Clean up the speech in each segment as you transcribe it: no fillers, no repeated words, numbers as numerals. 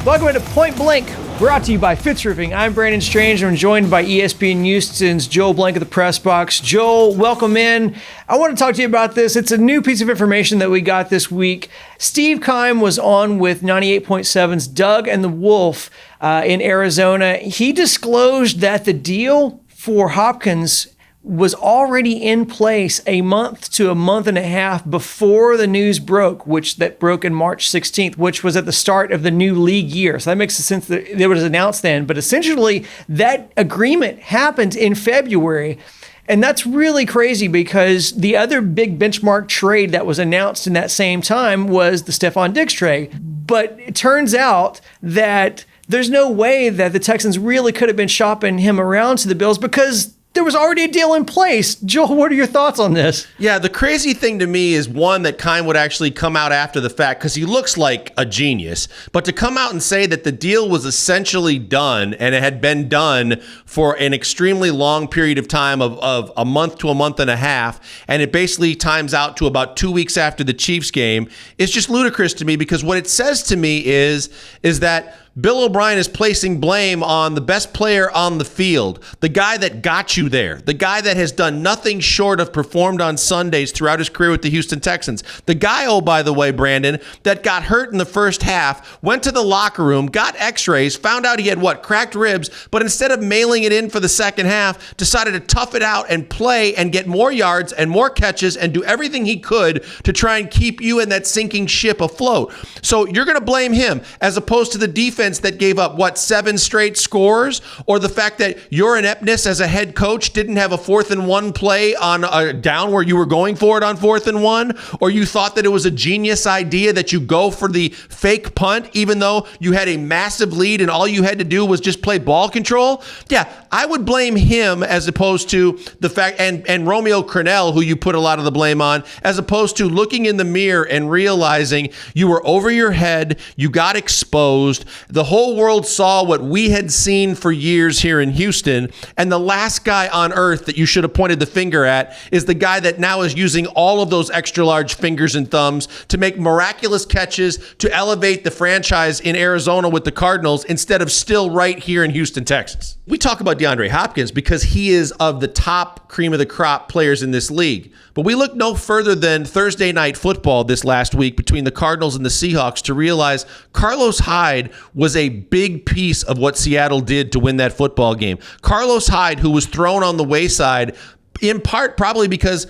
Welcome to Point Blank, brought to you by Fitz Roofing. I'm Brandon Strange. I'm joined by ESPN Houston's Joel Blank of the Press Box. Joel, welcome in. I want to talk to you about this. It's a new piece of information that we got this week. Steve Keim was on with 98.7's Doug and the Wolf in Arizona. He disclosed that the deal for Hopkins was already in place a month to a month and a half before the news broke, that broke in March 16th, which was at the start of the new league year. So that makes sense that it was announced then. But essentially, that agreement happened in February. And that's really crazy because the other big benchmark trade that was announced in that same time was the Stephon Diggs trade. But it turns out that there's no way that the Texans really could have been shopping him around to the Bills because there was already a deal in place. Joel, what are your thoughts on this? Yeah, the crazy thing to me is, one, that Keim would actually come out after the fact because he looks like a genius. But to come out and say that the deal was essentially done and it had been done for an extremely long period of time of a month to a month and a half, and it basically times out to about 2 weeks after the Chiefs game, is just ludicrous to me because what it says to me is that Bill O'Brien is placing blame on the best player on the field, the guy that got you there, the guy that has done nothing short of performed on Sundays throughout his career with the Houston Texans. The guy, oh, by the way, Brandon, that got hurt in the first half, went to the locker room, got x-rays, found out he had, cracked ribs, but instead of mailing it in for the second half, decided to tough it out and play and get more yards and more catches and do everything he could to try and keep you and that sinking ship afloat. So you're going to blame him as opposed to the defense that gave up, 7 straight scores, or the fact that your ineptness as a head coach didn't have a 4th and 1 play on a down where you were going for it on 4th and 1, or you thought that it was a genius idea that you go for the fake punt even though you had a massive lead and all you had to do was just play ball control. Yeah, I would blame him as opposed to the fact, and Romeo Crennel, who you put a lot of the blame on, as opposed to looking in the mirror and realizing you were over your head, you got exposed, the whole world saw what we had seen for years here in Houston, and the last guy on earth that you should have pointed the finger at is the guy that now is using all of those extra large fingers and thumbs to make miraculous catches to elevate the franchise in Arizona with the Cardinals instead of still right here in Houston, Texas. We talk about DeAndre Hopkins because he is of the top cream of the crop players in this league. But we look no further than Thursday night football this last week between the Cardinals and the Seahawks to realize Carlos Hyde was a big piece of what Seattle did to win that football game. Carlos Hyde, who was thrown on the wayside, in part probably because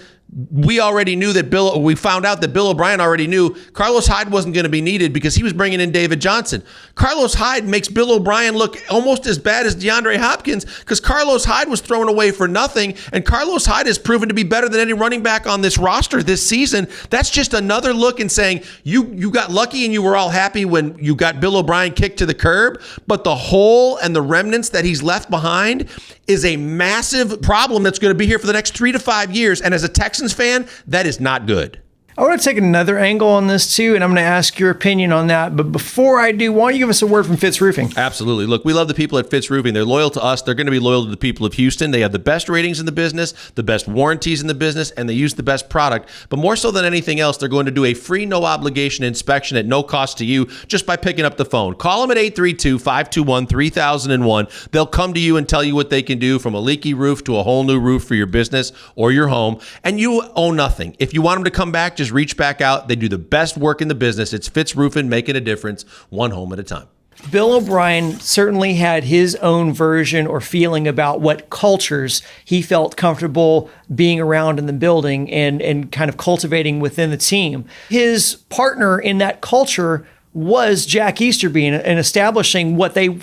we already knew that we found out that Bill O'Brien already knew Carlos Hyde wasn't going to be needed because he was bringing in David Johnson. Carlos Hyde makes Bill O'Brien look almost as bad as DeAndre Hopkins because Carlos Hyde was thrown away for nothing, and Carlos Hyde has proven to be better than any running back on this roster this season. That's just another look in saying you got lucky and you were all happy when you got Bill O'Brien kicked to the curb, but the hole and the remnants that he's left behind is a massive problem that's going to be here for the next 3 to 5 years, and as a Texans fan, that is not good. I want to take another angle on this too, and I'm going to ask your opinion on that. But before I do, why don't you give us a word from Fitz Roofing? Absolutely. Look, we love the people at Fitz Roofing. They're loyal to us. They're going to be loyal to the people of Houston. They have the best ratings in the business, the best warranties in the business, and they use the best product. But more so than anything else, they're going to do a free, no-obligation inspection at no cost to you just by picking up the phone. Call them at 832-521-3001. They'll come to you and tell you what they can do, from a leaky roof to a whole new roof for your business or your home. And you owe nothing. If you want them to come back, just reach back out. They do the best work in the business. It's Fitz Roofing, making a difference, one home at a time. Bill O'Brien certainly had his own version or feeling about what cultures he felt comfortable being around in the building and kind of cultivating within the team. His partner in that culture was Jack Easterby in establishing what they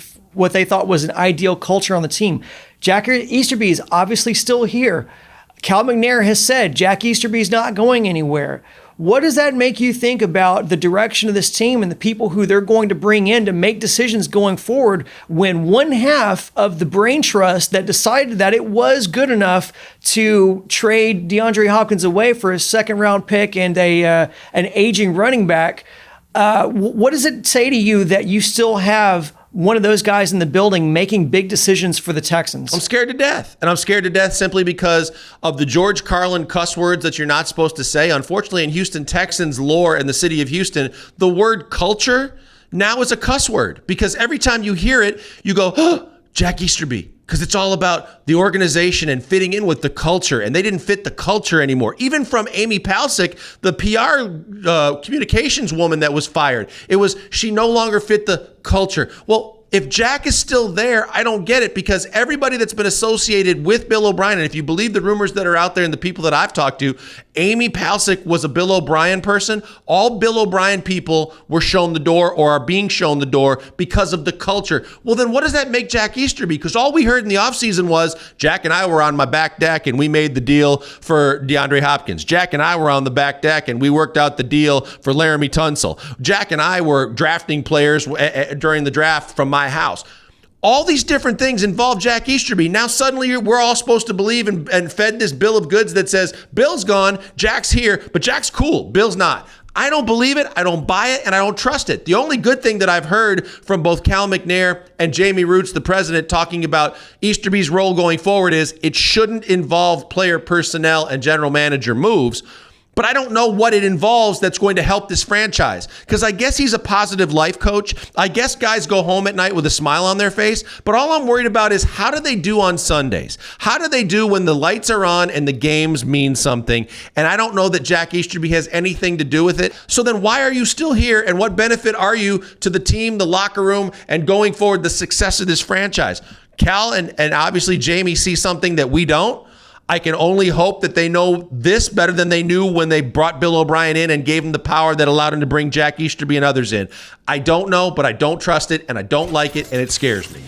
thought was an ideal culture on the team. Jack Easterby is obviously still here. Cal McNair has said Jack Easterby's not going anywhere. What does that make you think about the direction of this team and the people who they're going to bring in to make decisions going forward when one half of the brain trust that decided that it was good enough to trade DeAndre Hopkins away for a second-round pick and an aging running back, what does it say to you that you still have one of those guys in the building making big decisions for the Texans? I'm scared to death. And I'm scared to death simply because of the George Carlin cuss words that you're not supposed to say. Unfortunately, in Houston Texans lore in the city of Houston, the word culture now is a cuss word, because every time you hear it, you go, oh, Jack Easterby, because it's all about the organization and fitting in with the culture, and they didn't fit the culture anymore. Even from Amy Palcic, the PR communications woman that was fired, it was she no longer fit the culture. Well, if Jack is still there, I don't get it, because everybody that's been associated with Bill O'Brien, and if you believe the rumors that are out there and the people that I've talked to, Amy Palcic was a Bill O'Brien person. All Bill O'Brien people were shown the door or are being shown the door because of the culture. Well, then what does that make Jack Easterby? Because all we heard in the offseason was Jack and I were on my back deck and we made the deal for DeAndre Hopkins. Jack and I were on the back deck and we worked out the deal for Laramie Tunsil. Jack and I were drafting players during the draft from my house. All these different things involve Jack Easterby. Now suddenly we're all supposed to believe and fed this bill of goods that says Bill's gone, Jack's here, but Jack's cool, Bill's not. I don't believe it, I don't buy it, and I don't trust it. The only good thing that I've heard from both Cal McNair and Jamie Roots, the president, talking about Easterby's role going forward is it shouldn't involve player personnel and general manager moves. But I don't know what it involves that's going to help this franchise, because I guess he's a positive life coach. I guess guys go home at night with a smile on their face. But all I'm worried about is how do they do on Sundays? How do they do when the lights are on and the games mean something? And I don't know that Jack Easterby has anything to do with it. So then why are you still here? And what benefit are you to the team, the locker room, and going forward, the success of this franchise? Cal and obviously Jamie see something that we don't. I can only hope that they know this better than they knew when they brought Bill O'Brien in and gave him the power that allowed him to bring Jack Easterby and others in. I don't know, but I don't trust it, and I don't like it, and it scares me.